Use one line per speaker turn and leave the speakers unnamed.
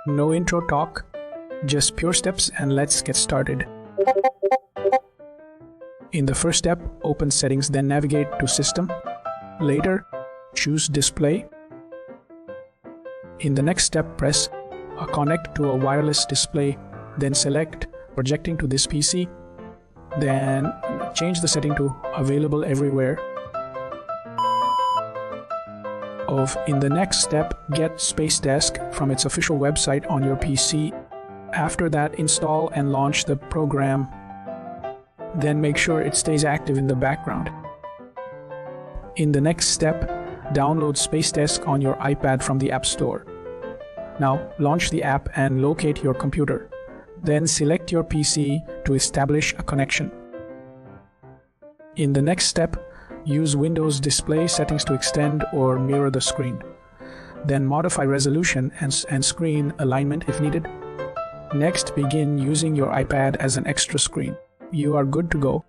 No intro talk, just pure steps, and let's get started. In the first step, open Settings, then navigate to System. Later, choose Display. In the next step, press Connect to a wireless display, then select Projecting to this PC. Then change the setting to Available Everywhere. In the next step, get SpaceDesk from its official website on your PC. After that, install and launch the program. Then make sure it stays active in the background. In the next step, download SpaceDesk on your iPad from the App Store. Now, launch the app and locate your computer. Then select your PC to establish a connection. In the next step, use Windows display settings to extend or mirror the screen. Then modify resolution and screen alignment if needed. Next, begin using your iPad as an extra screen. You are good to go.